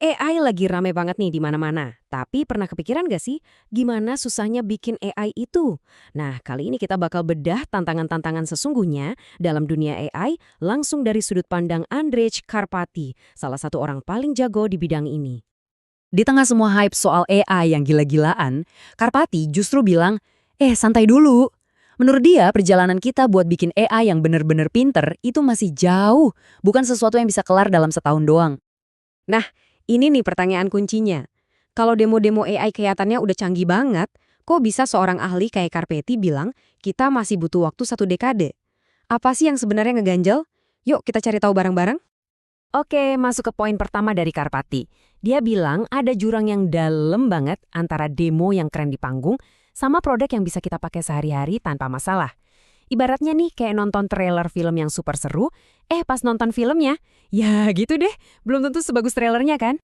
AI lagi rame banget nih di mana-mana. Tapi pernah kepikiran gak sih gimana susahnya bikin AI itu? Nah, kali ini kita bakal bedah tantangan-tantangan sesungguhnya dalam dunia AI langsung dari sudut pandang Andrej Karpathy, salah satu orang paling jago di bidang ini. Di tengah semua hype soal AI yang gila-gilaan, Karpati justru bilang, santai dulu. Menurut dia, perjalanan kita buat bikin AI yang bener-bener pinter itu masih jauh, bukan sesuatu yang bisa kelar dalam setahun doang. Nah, ini nih pertanyaan kuncinya. Kalau demo-demo AI kelihatannya udah canggih banget, kok bisa seorang ahli kayak Karpathy bilang kita masih butuh waktu 1 dekade? Apa sih yang sebenarnya ngeganjel? Yuk kita cari tahu bareng-bareng. Oke, masuk ke poin pertama dari Karpathy. Dia bilang ada jurang yang dalam banget antara demo yang keren di panggung sama produk yang bisa kita pakai sehari-hari tanpa masalah. Ibaratnya nih kayak nonton trailer film yang super seru, pas nonton filmnya, ya gitu deh, belum tentu sebagus trailernya kan?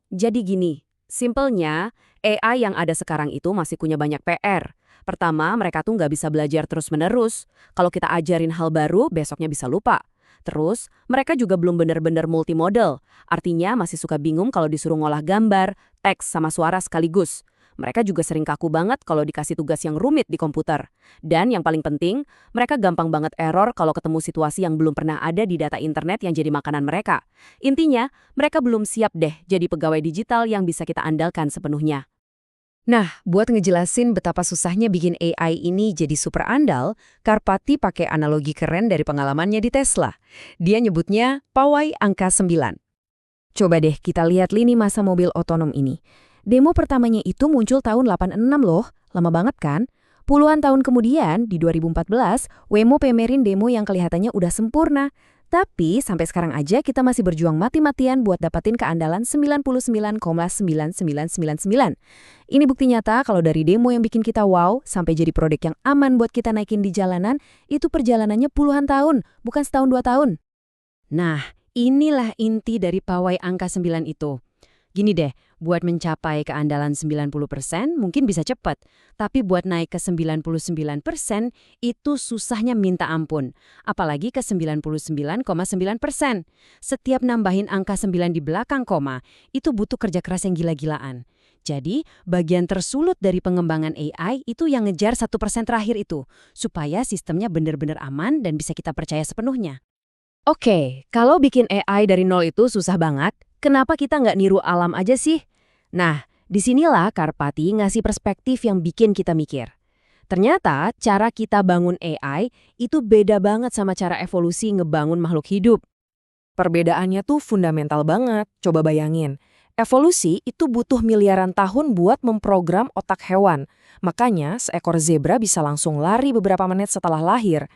Jadi gini, simpelnya AI yang ada sekarang itu masih punya banyak PR. Pertama, mereka tuh nggak bisa belajar terus-menerus. Kalau kita ajarin hal baru, besoknya bisa lupa. Terus, mereka juga belum benar-benar multimodal. Artinya masih suka bingung kalau disuruh ngolah gambar, teks, sama suara sekaligus. Mereka juga sering kaku banget kalau dikasih tugas yang rumit di komputer. Dan yang paling penting, mereka gampang banget error kalau ketemu situasi yang belum pernah ada di data internet yang jadi makanan mereka. Intinya, mereka belum siap deh jadi pegawai digital yang bisa kita andalkan sepenuhnya. Nah, buat ngejelasin betapa susahnya bikin AI ini jadi super andal, Karpathy pakai analogi keren dari pengalamannya di Tesla. Dia nyebutnya pawai angka 9. Coba deh kita lihat lini masa mobil otonom ini. Demo pertamanya itu muncul tahun 86 loh, lama banget kan? Puluhan tahun kemudian, di 2014, Waymo pamerin demo yang kelihatannya udah sempurna. Tapi sampai sekarang aja kita masih berjuang mati-matian buat dapatin keandalan 99,9999. Ini bukti nyata kalau dari demo yang bikin kita wow sampai jadi produk yang aman buat kita naikin di jalanan, itu perjalanannya puluhan tahun, bukan setahun 2 tahun. Nah, inilah inti dari pawai angka 9 itu. Gini deh, buat mencapai keandalan 90% mungkin bisa cepat. Tapi buat naik ke 99% itu susahnya minta ampun. Apalagi ke 99,9%. Setiap nambahin angka 9 di belakang koma, itu butuh kerja keras yang gila-gilaan. Jadi, bagian tersulut dari pengembangan AI itu yang ngejar 1% terakhir itu. Supaya sistemnya benar-benar aman dan bisa kita percaya sepenuhnya. Oke, kalau bikin AI dari nol itu susah banget, kenapa kita nggak niru alam aja sih? Nah, disinilah Karpathy ngasih perspektif yang bikin kita mikir. Ternyata cara kita bangun AI itu beda banget sama cara evolusi ngebangun makhluk hidup. Perbedaannya tuh fundamental banget, coba bayangin. Evolusi itu butuh miliaran tahun buat memprogram otak hewan. Makanya seekor zebra bisa langsung lari beberapa menit setelah lahir.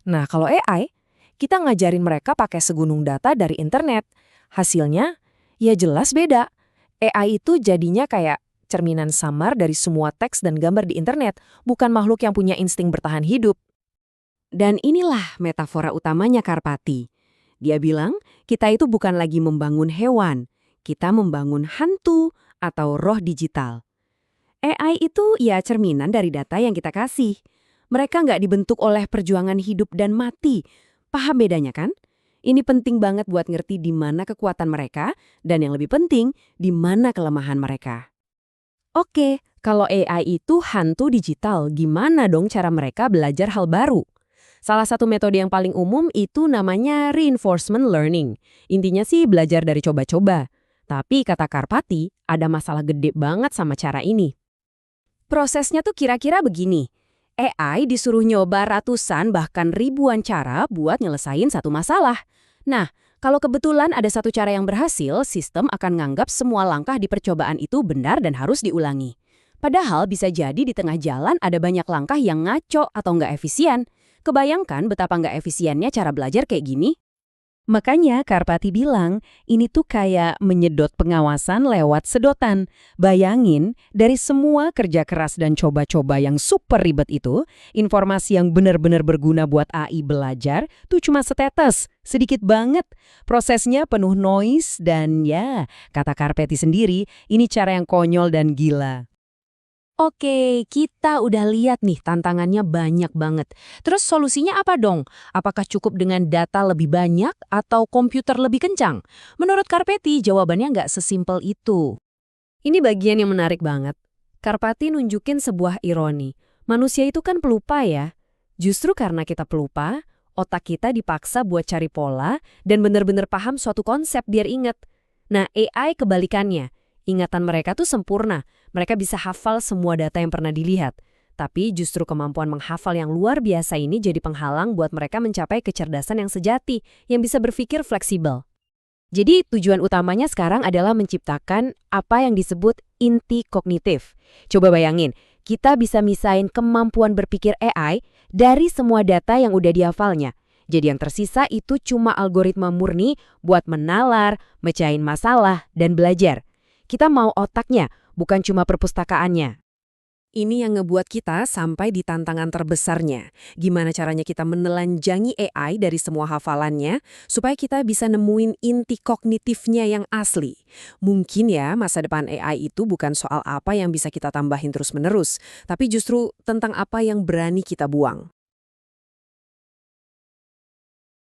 Nah, kalau AI, kita ngajarin mereka pakai segunung data dari internet. Hasilnya, ya jelas beda. AI itu jadinya kayak cerminan samar dari semua teks dan gambar di internet, bukan makhluk yang punya insting bertahan hidup. Dan inilah metafora utamanya Karpathy. Dia bilang, kita itu bukan lagi membangun hewan, kita membangun hantu atau roh digital. AI itu ya cerminan dari data yang kita kasih. Mereka nggak dibentuk oleh perjuangan hidup dan mati. Paham bedanya kan? Ini penting banget buat ngerti di mana kekuatan mereka dan yang lebih penting, di mana kelemahan mereka. Oke, kalau AI itu hantu digital, gimana dong cara mereka belajar hal baru? Salah satu metode yang paling umum itu namanya reinforcement learning. Intinya sih belajar dari coba-coba. Tapi kata Karpathy, ada masalah gede banget sama cara ini. Prosesnya tuh kira-kira begini. AI disuruh nyoba ratusan bahkan ribuan cara buat nyelesain satu masalah. Nah, kalau kebetulan ada satu cara yang berhasil, sistem akan nganggap semua langkah di percobaan itu benar dan harus diulangi. Padahal bisa jadi di tengah jalan ada banyak langkah yang ngaco atau nggak efisien. Kebayangkan betapa nggak efisiennya cara belajar kayak gini? Makanya Karpathy bilang, ini tuh kayak menyedot pengawasan lewat sedotan. Bayangin, dari semua kerja keras dan coba-coba yang super ribet itu, informasi yang benar-benar berguna buat AI belajar tuh cuma setetes, sedikit banget. Prosesnya penuh noise dan ya, kata Karpathy sendiri, ini cara yang konyol dan gila. Oke, kita udah lihat nih tantangannya banyak banget. Terus solusinya apa dong? Apakah cukup dengan data lebih banyak atau komputer lebih kencang? Menurut Karpeti, jawabannya nggak sesimpel itu. Ini bagian yang menarik banget. Karpati nunjukin sebuah ironi. Manusia itu kan pelupa ya. Justru karena kita pelupa, otak kita dipaksa buat cari pola dan benar-benar paham suatu konsep biar inget. Nah, AI kebalikannya. Ingatan mereka tuh sempurna. Mereka bisa hafal semua data yang pernah dilihat. Tapi justru kemampuan menghafal yang luar biasa ini jadi penghalang buat mereka mencapai kecerdasan yang sejati, yang bisa berpikir fleksibel. Jadi tujuan utamanya sekarang adalah menciptakan apa yang disebut inti kognitif. Coba bayangin, kita bisa misahin kemampuan berpikir AI dari semua data yang udah dihafalnya. Jadi yang tersisa itu cuma algoritma murni buat menalar, mecahin masalah, dan belajar. Kita mau otaknya, bukan cuma perpustakaannya. Ini yang ngebuat kita sampai di tantangan terbesarnya. Gimana caranya kita menelanjangi AI dari semua hafalannya, supaya kita bisa nemuin inti kognitifnya yang asli. Mungkin ya, masa depan AI itu bukan soal apa yang bisa kita tambahin terus-menerus, tapi justru tentang apa yang berani kita buang.